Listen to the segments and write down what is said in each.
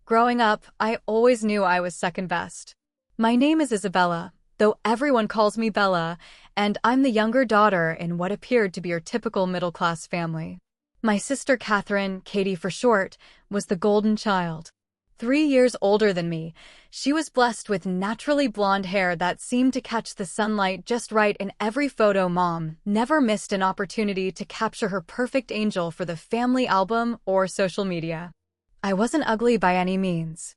Growing up, I always knew I was second best. My name is Isabella, though everyone calls me Bella, and I'm the younger daughter in what appeared to be your typical middle-class family. My sister Catherine, Katie for short, was the golden child. 3 years older than me, she was blessed with naturally blonde hair that seemed to catch the sunlight just right in every photo. Mom never missed an opportunity to capture her perfect angel for the family album or social media. I wasn't ugly by any means.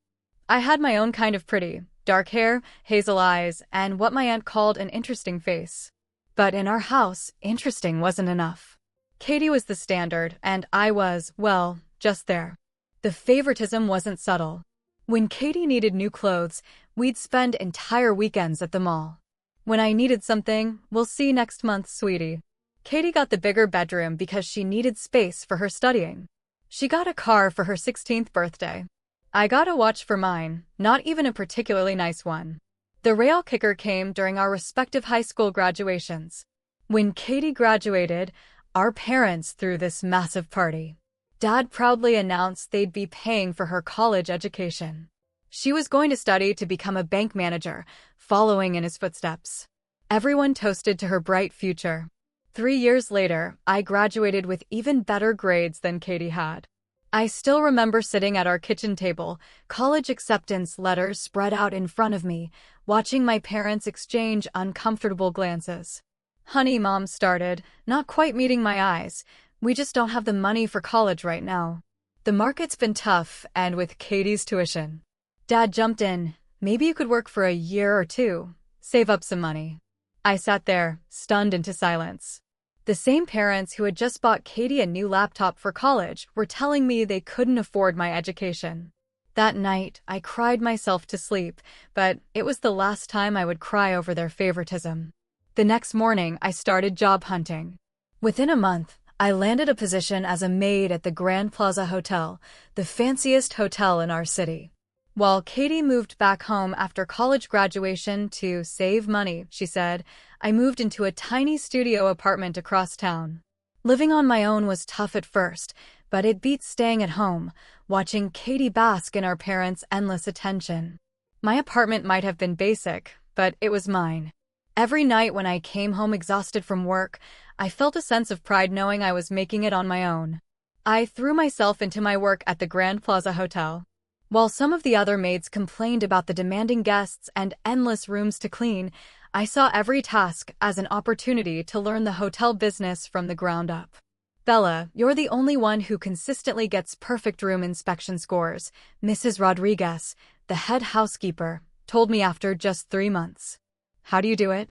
I had my own kind of pretty, dark hair, hazel eyes, and what my aunt called an interesting face. But in our house, interesting wasn't enough. Katie was the standard, and I was, well, just there. The favoritism wasn't subtle. When Katie needed new clothes, we'd spend entire weekends at the mall. When I needed something, we'll see next month, sweetie. Katie got the bigger bedroom because she needed space for her studying. She got a car for her 16th birthday. I got a watch for mine, not even a particularly nice one. The real kicker came during our respective high school graduations. When Katie graduated, our parents threw this massive party. Dad proudly announced they'd be paying for her college education. She was going to study to become a bank manager, following in his footsteps. Everyone toasted to her bright future. 3 years later, I graduated with even better grades than Katie had. I still remember sitting at our kitchen table, college acceptance letters spread out in front of me, watching my parents exchange uncomfortable glances. "Honey," Mom started, not quite meeting my eyes, "we just don't have the money for college right now. The market's been tough, and with Katie's tuition." Dad jumped in, "Maybe you could work for a year or two, save up some money." I sat there, stunned into silence. The same parents who had just bought Katie a new laptop for college were telling me they couldn't afford my education. That night, I cried myself to sleep, but it was the last time I would cry over their favoritism. The next morning, I started job hunting. Within a month, I landed a position as a maid at the Grand Plaza Hotel, the fanciest hotel in our city. While Katie moved back home after college graduation to save money, she said, I moved into a tiny studio apartment across town. Living on my own was tough at first, but it beat staying at home, watching Katie bask in our parents' endless attention. My apartment might have been basic, but it was mine. Every night when I came home exhausted from work, I felt a sense of pride knowing I was making it on my own. I threw myself into my work at the Grand Plaza Hotel. While some of the other maids complained about the demanding guests and endless rooms to clean, I saw every task as an opportunity to learn the hotel business from the ground up. "Bella, you're the only one who consistently gets perfect room inspection scores," Mrs. Rodriguez, the head housekeeper, told me after just 3 months. "How do you do it?"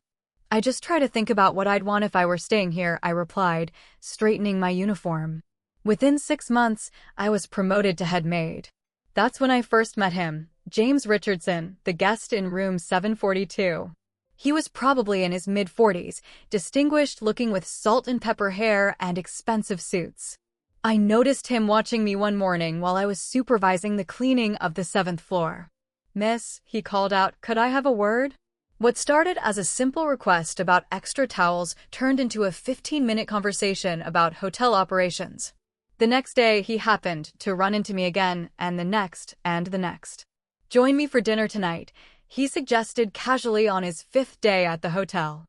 "I just try to think about what I'd want if I were staying here," I replied, straightening my uniform. Within 6 months, I was promoted to head maid. That's when I first met him, James Richardson, the guest in room 742. He was probably in his mid-40s, distinguished looking with salt and pepper hair and expensive suits. I noticed him watching me one morning while I was supervising the cleaning of the 7th floor. "Miss," he called out, "could I have a word?" What started as a simple request about extra towels turned into a 15-minute conversation about hotel operations. The next day, he happened to run into me again, and the next, and the next. "Join me for dinner tonight," he suggested casually on his 5th day at the hotel.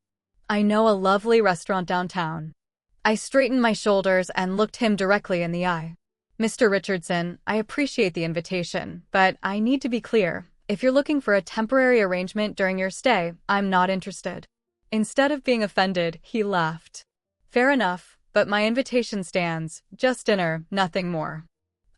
"I know a lovely restaurant downtown." I straightened my shoulders and looked him directly in the eye. "Mr. Richardson, I appreciate the invitation, but I need to be clear. If you're looking for a temporary arrangement during your stay, I'm not interested." Instead of being offended, he laughed. "Fair enough. But my invitation stands, just dinner, nothing more."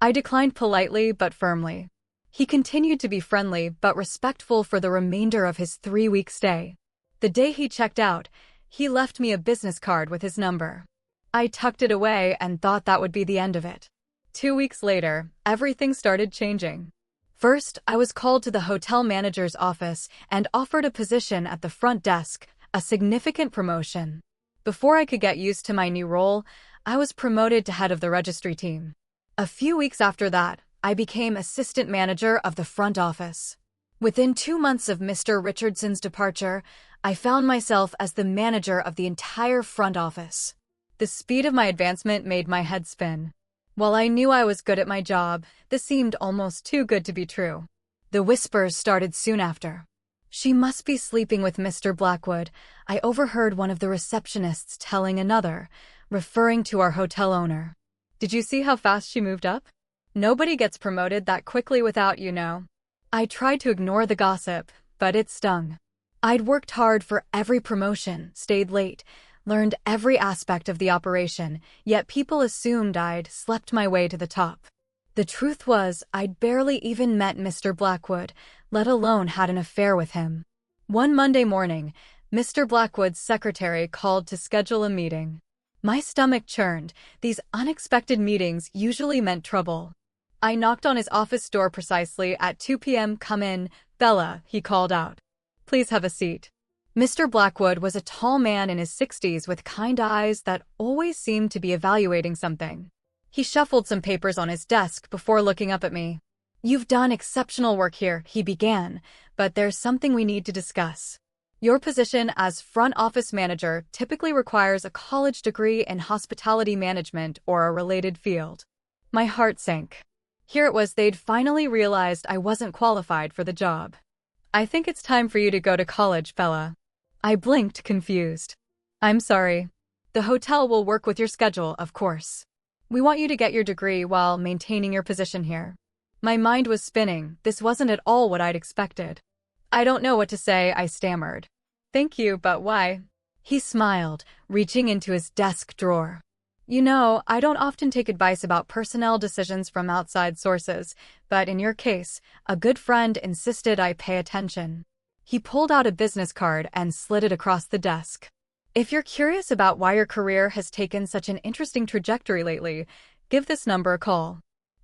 I declined politely but firmly. He continued to be friendly but respectful for the remainder of his 3-week stay. The day he checked out, he left me a business card with his number. I tucked it away and thought that would be the end of it. 2 weeks later, everything started changing. First, I was called to the hotel manager's office and offered a position at the front desk, a significant promotion. Before I could get used to my new role, I was promoted to head of the registry team. A few weeks after that, I became assistant manager of the front office. Within 2 months of Mr. Richardson's departure, I found myself as the manager of the entire front office. The speed of my advancement made my head spin. While I knew I was good at my job, this seemed almost too good to be true. The whispers started soon after. "She must be sleeping with Mr. Blackwood," I overheard one of the receptionists telling another, referring to our hotel owner. "Did you see how fast she moved up? Nobody gets promoted that quickly without, you know." I tried to ignore the gossip, but it stung. I'd worked hard for every promotion, stayed late, learned every aspect of the operation, yet people assumed I'd slept my way to the top. The truth was, I'd barely even met Mr. Blackwood, let alone had an affair with him. One Monday morning, Mr. Blackwood's secretary called to schedule a meeting. My stomach churned. These unexpected meetings usually meant trouble. I knocked on his office door precisely at 2 p.m. "Come in, Bella," he called out. "Please have a seat." Mr. Blackwood was a tall man in his 60s with kind eyes that always seemed to be evaluating something. He shuffled some papers on his desk before looking up at me. "You've done exceptional work here," he began, "but there's something we need to discuss. Your position as front office manager typically requires a college degree in hospitality management or a related field." My heart sank. Here it was they'd finally realized I wasn't qualified for the job. "I think it's time for you to go to college, Bella." I blinked, confused. "I'm sorry. The hotel will work with your schedule, of course. We want you to get your degree while maintaining your position here." My mind was spinning. This wasn't at all what I'd expected. "I don't know what to say," I stammered. "Thank you, but why?" He smiled, reaching into his desk drawer. "You know, I don't often take advice about personnel decisions from outside sources, but in your case, a good friend insisted I pay attention." He pulled out a business card and slid it across the desk. "If you're curious about why your career has taken such an interesting trajectory lately, give this number a call."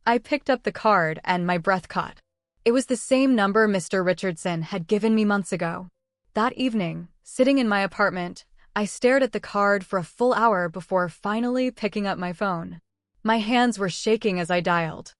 I picked up the card and my breath caught. It was the same number Mr. Richardson had given me months ago. That evening, sitting in my apartment, I stared at the card for a full hour before finally picking up my phone. My hands were shaking as I dialed.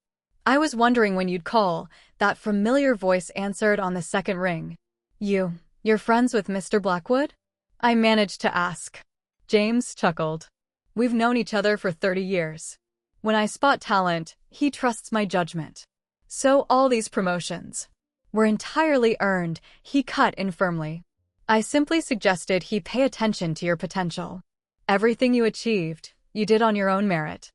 "I was wondering when you'd call," that familiar voice answered on the second ring. You're friends with Mr. Blackwood?" I managed to ask. James chuckled. "We've known each other for 30 years. When I spot talent, he trusts my judgment. So all these promotions were entirely earned," he cut in firmly. "I simply suggested he pay attention to your potential. Everything you achieved, you did on your own merit."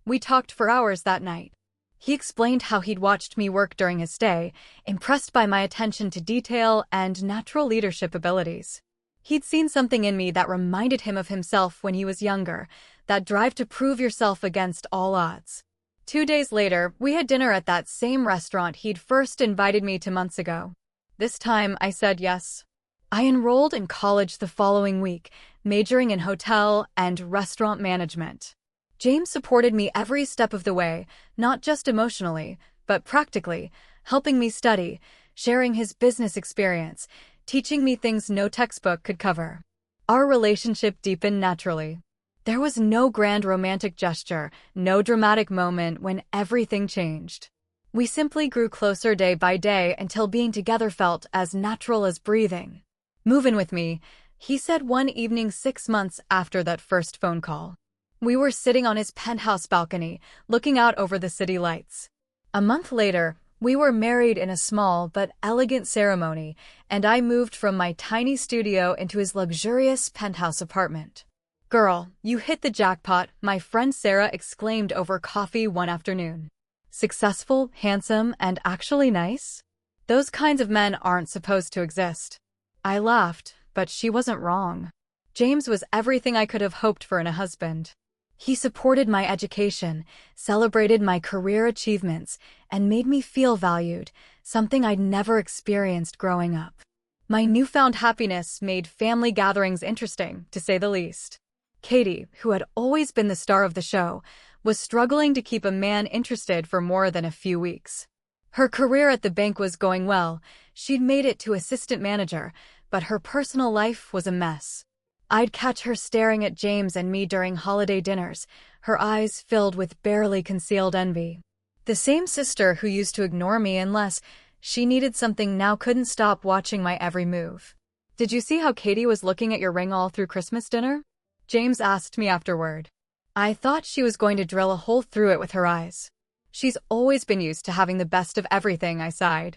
We talked for hours that night. He explained how he'd watched me work during his stay, impressed by my attention to detail and natural leadership abilities. He'd seen something in me that reminded him of himself when he was younger, that drive to prove yourself against all odds. 2 days later, we had dinner at that same restaurant he'd first invited me to months ago. This time, I said yes. I enrolled in college the following week, majoring in hotel and restaurant management. James supported me every step of the way, not just emotionally, but practically, helping me study, sharing his business experience, teaching me things no textbook could cover. Our relationship deepened naturally. There was no grand romantic gesture, no dramatic moment when everything changed. We simply grew closer day by day until being together felt as natural as breathing. "Move in with me," he said one evening 6 months after that first phone call. We were sitting on his penthouse balcony, looking out over the city lights. A month later, we were married in a small but elegant ceremony, and I moved from my tiny studio into his luxurious penthouse apartment. "Girl, you hit the jackpot," my friend Sarah exclaimed over coffee one afternoon. "Successful, handsome, and actually nice? Those kinds of men aren't supposed to exist." I laughed, but she wasn't wrong. James was everything I could have hoped for in a husband. He supported my education, celebrated my career achievements, and made me feel valued, something I'd never experienced growing up. My newfound happiness made family gatherings interesting, to say the least. Katie, who had always been the star of the show, was struggling to keep a man interested for more than a few weeks. Her career at the bank was going well. She'd made it to assistant manager, but her personal life was a mess. I'd catch her staring at James and me during holiday dinners, her eyes filled with barely concealed envy. The same sister who used to ignore me unless she needed something now couldn't stop watching my every move. "Did you see how Katie was looking at your ring all through Christmas dinner?" James asked me afterward. I thought she was going to drill a hole through it with her eyes. She's always been used to having the best of everything, I sighed.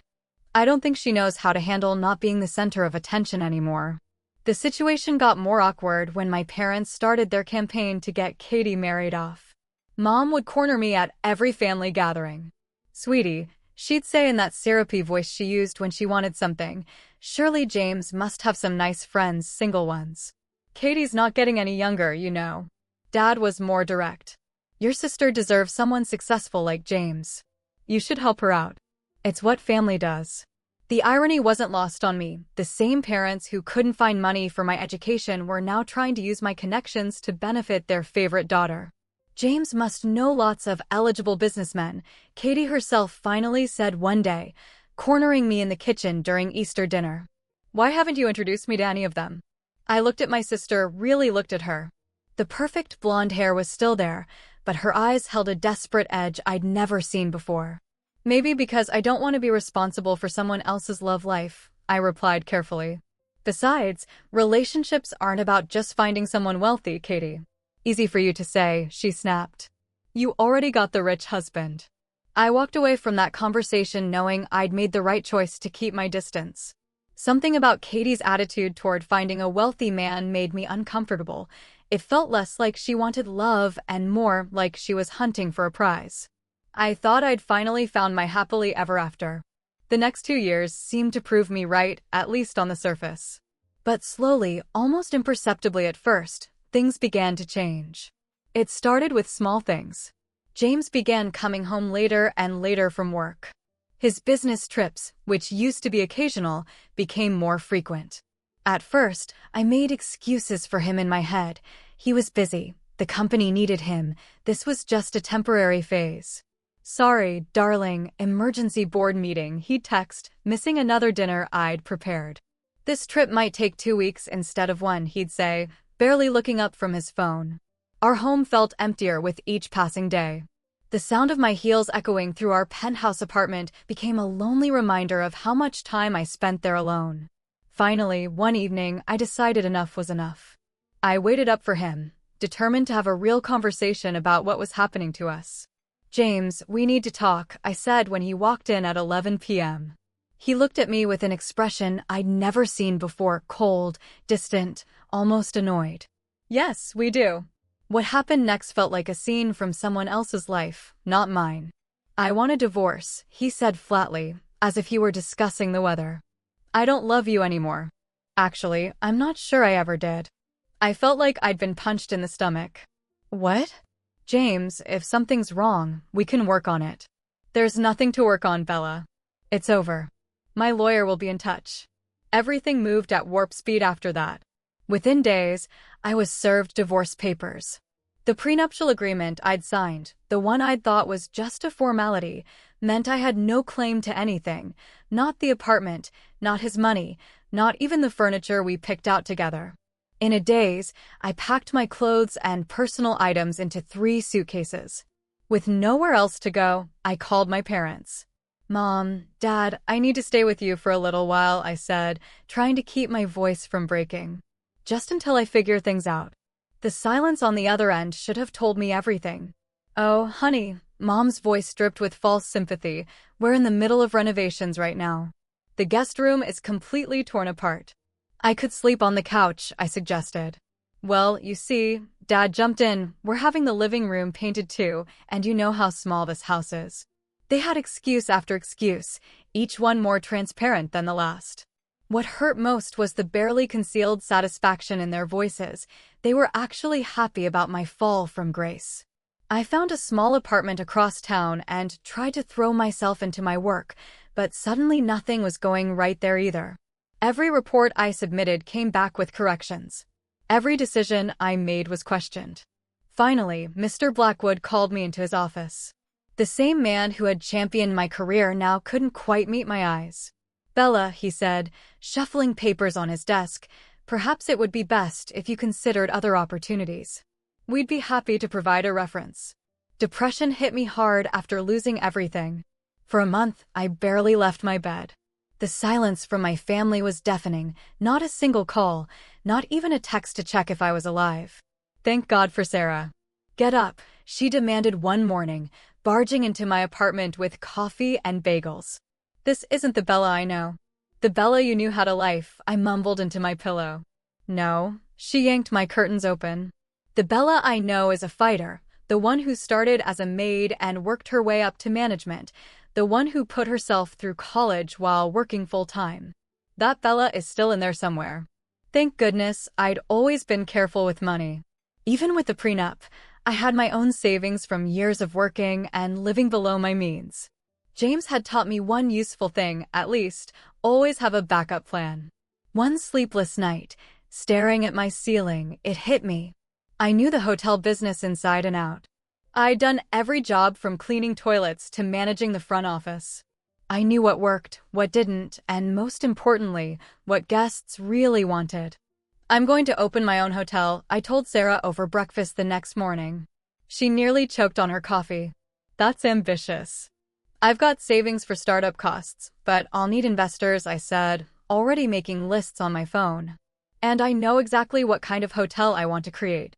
I don't think she knows how to handle not being the center of attention anymore. The situation got more awkward when my parents started their campaign to get Katie married off. Mom would corner me at every family gathering. "Sweetie," she'd say in that syrupy voice she used when she wanted something, "surely James must have some nice friends, single ones. Katie's not getting any younger, you know." Dad was more direct. "Your sister deserves someone successful like James. You should help her out. It's what family does." The irony wasn't lost on me. The same parents who couldn't find money for my education were now trying to use my connections to benefit their favorite daughter. "James must know lots of eligible businessmen," Katie herself finally said one day, cornering me in the kitchen during Easter dinner. "Why haven't you introduced me to any of them?" I looked at my sister, really looked at her. The perfect blonde hair was still there, but her eyes held a desperate edge I'd never seen before. "Maybe because I don't want to be responsible for someone else's love life," I replied carefully. "Besides, relationships aren't about just finding someone wealthy, Katie." "Easy for you to say," she snapped. "You already got the rich husband." I walked away from that conversation knowing I'd made the right choice to keep my distance. Something about Katie's attitude toward finding a wealthy man made me uncomfortable. It felt less like she wanted love and more like she was hunting for a prize. I thought I'd finally found my happily ever after. The next 2 years seemed to prove me right, at least on the surface. But slowly, almost imperceptibly at first, things began to change. It started with small things. James began coming home later and later from work. His business trips, which used to be occasional, became more frequent. At first, I made excuses for him in my head. He was busy. The company needed him. This was just a temporary phase. "Sorry, darling, emergency board meeting," he'd text, missing another dinner I'd prepared. "This trip might take 2 weeks instead of 1, he'd say, barely looking up from his phone. Our home felt emptier with each passing day. The sound of my heels echoing through our penthouse apartment became a lonely reminder of how much time I spent there alone. Finally, one evening, I decided enough was enough. I waited up for him, determined to have a real conversation about what was happening to us. "James, we need to talk," I said when he walked in at 11 p.m. He looked at me with an expression I'd never seen before, cold, distant, almost annoyed. "Yes, we do." What happened next felt like a scene from someone else's life, not mine. "I want a divorce," he said flatly, as if he were discussing the weather. "I don't love you anymore." Actually, I'm not sure I ever did. I felt like I'd been punched in the stomach. "What?" "James, if something's wrong, we can work on it." "There's nothing to work on, Bella. It's over. My lawyer will be in touch." Everything moved at warp speed after that. Within days, I was served divorce papers. The prenuptial agreement I'd signed, the one I'd thought was just a formality, meant I had no claim to anything, not the apartment, not his money, not even the furniture we picked out together. In a daze, I packed my clothes and personal items into 3 suitcases. With nowhere else to go, I called my parents. "Mom, Dad, I need to stay with you for a little while," I said, trying to keep my voice from breaking. "Just until I figure things out." The silence on the other end should have told me everything. "Oh, honey," Mom's voice dripped with false sympathy, "we're in the middle of renovations right now. The guest room is completely torn apart." "I could sleep on the couch," I suggested. "Well, you see," Dad jumped in, "we're having the living room painted too, and you know how small this house is." They had excuse after excuse, each one more transparent than the last. What hurt most was the barely concealed satisfaction in their voices. They were actually happy about my fall from grace. I found a small apartment across town and tried to throw myself into my work, but suddenly nothing was going right there either. Every report I submitted came back with corrections. Every decision I made was questioned. Finally, Mr. Blackwood called me into his office. The same man who had championed my career now couldn't quite meet my eyes. "Bella," he said, shuffling papers on his desk, "perhaps it would be best if you considered other opportunities. We'd be happy to provide a reference." Depression hit me hard after losing everything. For a month, I barely left my bed. The silence from my family was deafening, not a single call, not even a text to check if I was alive. Thank God for Sarah. "Get up," she demanded one morning, barging into my apartment with coffee and bagels. "This isn't the Bella I know." "The Bella you knew had a life," I mumbled into my pillow. "No." She yanked my curtains open. "The Bella I know is a fighter, the one who started as a maid and worked her way up to management, the one who put herself through college while working full-time. That Bella is still in there somewhere." Thank goodness, I'd always been careful with money. Even with the prenup, I had my own savings from years of working and living below my means. James had taught me one useful thing, at least: always have a backup plan. One sleepless night, staring at my ceiling, it hit me. I knew the hotel business inside and out. I'd done every job from cleaning toilets to managing the front office. I knew what worked, what didn't, and most importantly, what guests really wanted. "I'm going to open my own hotel," I told Sarah over breakfast the next morning. She nearly choked on her coffee. "That's ambitious." "I've got savings for startup costs, but I'll need investors," I said, already making lists on my phone. "And I know exactly what kind of hotel I want to create."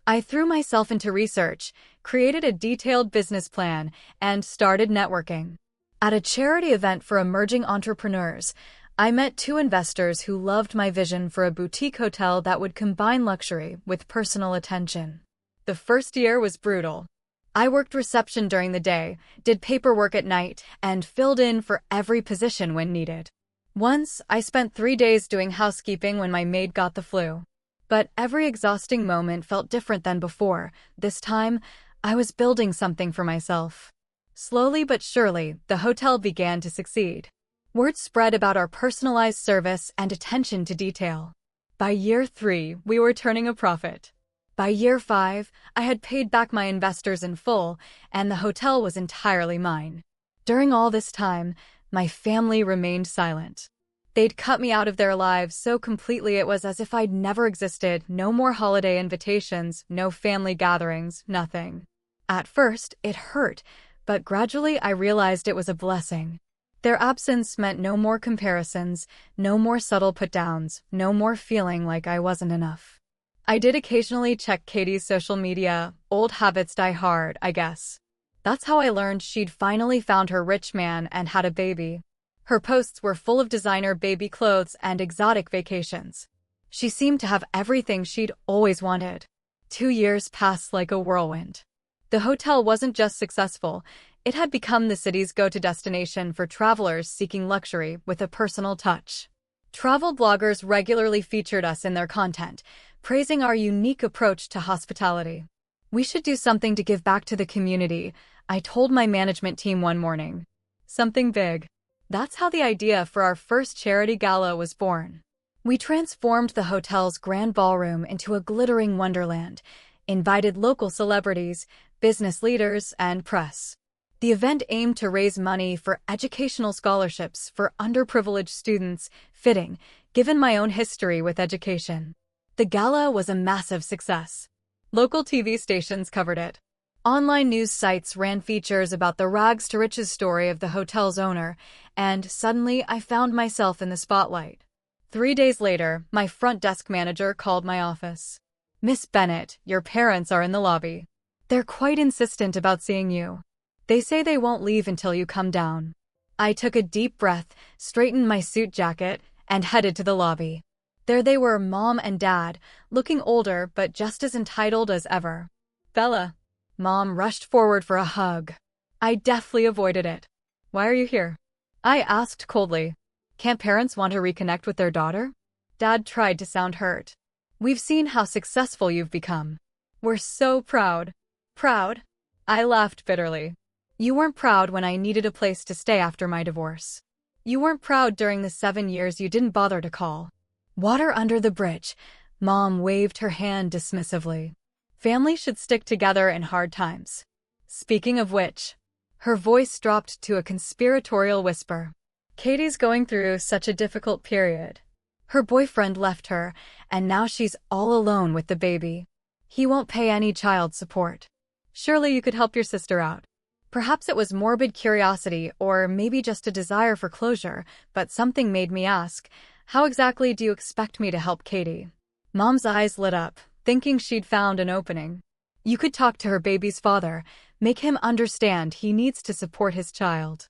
I threw myself into research, created a detailed business plan, and started networking. At a charity event for emerging entrepreneurs, I met two investors who loved my vision for a boutique hotel that would combine luxury with personal attention. The first year was brutal. I worked reception during the day, did paperwork at night, and filled in for every position when needed. Once, I spent 3 days doing housekeeping when my maid got the flu. But every exhausting moment felt different than before. This time, I was building something for myself. Slowly but surely, the hotel began to succeed. Word spread about our personalized service and attention to detail. By year 3, we were turning a profit. By year 5, I had paid back my investors in full, and the hotel was entirely mine. During all this time, my family remained silent. They'd cut me out of their lives so completely it was as if I'd never existed. No more holiday invitations, no family gatherings, nothing. At first, it hurt, but gradually I realized it was a blessing. Their absence meant no more comparisons, no more subtle put-downs, no more feeling like I wasn't enough. I did occasionally check Katie's social media. Old habits die hard, I guess. That's how I learned she'd finally found her rich man and had a baby. Her posts were full of designer baby clothes and exotic vacations. She seemed to have everything she'd always wanted. 2 years passed like a whirlwind. The hotel wasn't just successful, it had become the city's go-to destination for travelers seeking luxury with a personal touch. Travel bloggers regularly featured us in their content, praising our unique approach to hospitality. "We should do something to give back to the community," I told my management team one morning. "Something big." That's how the idea for our first charity gala was born. We transformed the hotel's grand ballroom into a glittering wonderland, invited local celebrities, business leaders, and press. The event aimed to raise money for educational scholarships for underprivileged students. Fitting, given my own history with education. The gala was a massive success. Local TV stations covered it. Online news sites ran features about the rags to riches story of the hotel's owner, and suddenly I found myself in the spotlight. 3 days later, my front desk manager called my office. "Miss Bennett, your parents are in the lobby. They're quite insistent about seeing you. They say they won't leave until you come down." I took a deep breath, straightened my suit jacket, and headed to the lobby. There they were, Mom and Dad, looking older but just as entitled as ever. "Bella." Mom rushed forward for a hug. I deftly avoided it. "Why are you here?" I asked coldly. "Can't parents want to reconnect with their daughter?" Dad tried to sound hurt. "We've seen how successful you've become. We're so proud." "Proud?" I laughed bitterly. "You weren't proud when I needed a place to stay after my divorce. You weren't proud during the 7 years you didn't bother to call." "Water under the bridge." Mom waved her hand dismissively. "Families should stick together in hard times. Speaking of which," her voice dropped to a conspiratorial whisper, "Katie's going through such a difficult period. Her boyfriend left her, and now she's all alone with the baby. He won't pay any child support. Surely you could help your sister out." Perhaps it was morbid curiosity or maybe just a desire for closure, but something made me ask, "How exactly do you expect me to help Katie?" Mom's eyes lit up, thinking she'd found an opening. You could talk to her baby's father, make him understand he needs to support his child.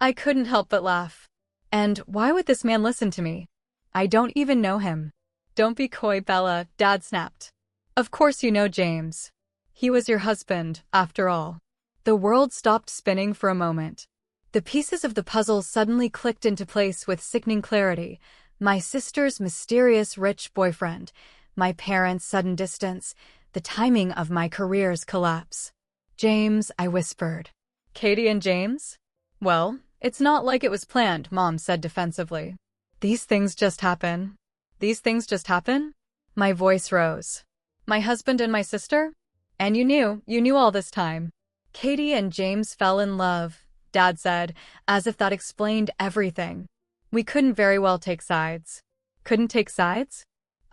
I couldn't help but laugh. And why would this man listen to me? I don't even know him. Don't be coy, Bella, Dad snapped. Of course you know James. He was your husband, after all. The world stopped spinning for a moment. The pieces of the puzzle suddenly clicked into place with sickening clarity. My sister's mysterious rich boyfriend, my parents' sudden distance, the timing of my career's collapse. James, I whispered. Katie and James? Well, it's not like it was planned, Mom said defensively. These things just happen. These things just happen? My voice rose. My husband and my sister? And you knew all this time. Katie and James fell in love, Dad said, as if that explained everything. We couldn't very well take sides. Couldn't take sides?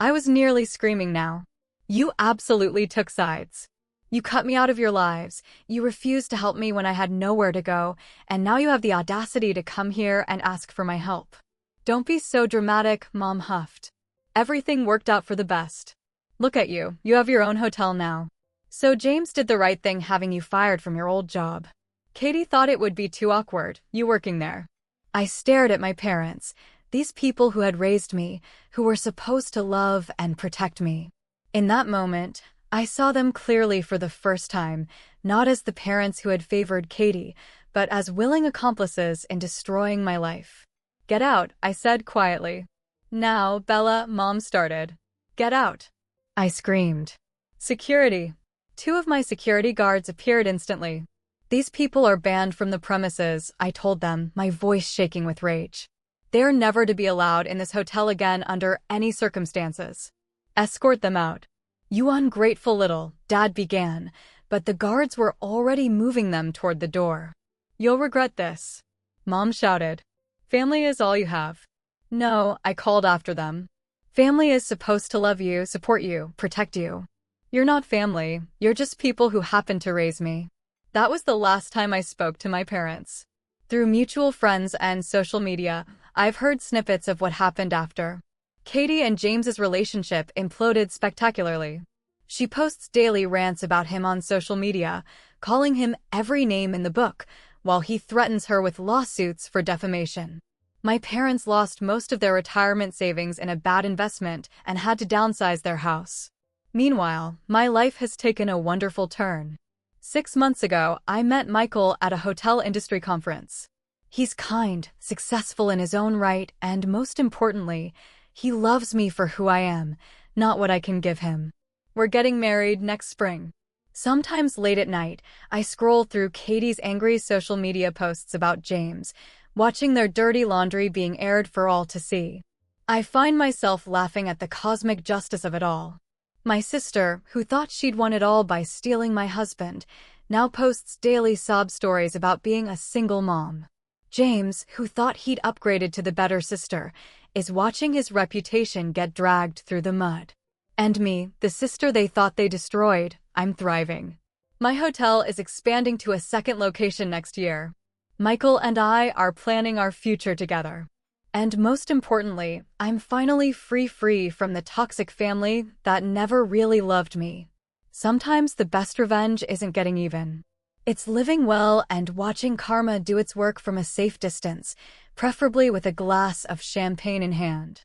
I was nearly screaming now. You absolutely took sides. You cut me out of your lives, you refused to help me when I had nowhere to go, and now you have the audacity to come here and ask for my help. Don't be so dramatic, Mom huffed. Everything worked out for the best. Look at you, you have your own hotel now. So James did the right thing having you fired from your old job. Katie thought it would be too awkward, you working there. I stared at my parents, these people who had raised me, who were supposed to love and protect me. In that moment, I saw them clearly for the first time, not as the parents who had favored Katie, but as willing accomplices in destroying my life. Get out, I said quietly. Now, Bella, Mom started. Get out. I screamed. Security. 2 of my security guards appeared instantly. These people are banned from the premises, I told them, my voice shaking with rage. They're never to be allowed in this hotel again under any circumstances. Escort them out. You ungrateful little, Dad began, but the guards were already moving them toward the door. You'll regret this. Mom shouted. Family is all you have. No, I called after them. Family is supposed to love you, support you, protect you. You're not family, you're just people who happened to raise me. That was the last time I spoke to my parents. Through mutual friends and social media, I've heard snippets of what happened after. Katie and James's relationship imploded spectacularly. She posts daily rants about him on social media, calling him every name in the book, while he threatens her with lawsuits for defamation. My parents lost most of their retirement savings in a bad investment and had to downsize their house. Meanwhile, my life has taken a wonderful turn. 6 months ago, I met Michael at a hotel industry conference. He's kind, successful in his own right, and most importantly, he loves me for who I am, not what I can give him. We're getting married next spring. Sometimes late at night, I scroll through Katie's angry social media posts about James, watching their dirty laundry being aired for all to see. I find myself laughing at the cosmic justice of it all. My sister, who thought she'd won it all by stealing my husband, now posts daily sob stories about being a single mom. James, who thought he'd upgraded to the better sister, is watching his reputation get dragged through the mud. And me, the sister they thought they destroyed, I'm thriving. My hotel is expanding to a second location next year. Michael and I are planning our future together. And most importantly, I'm finally free from the toxic family that never really loved me. Sometimes the best revenge isn't getting even. It's living well and watching karma do its work from a safe distance, preferably with a glass of champagne in hand.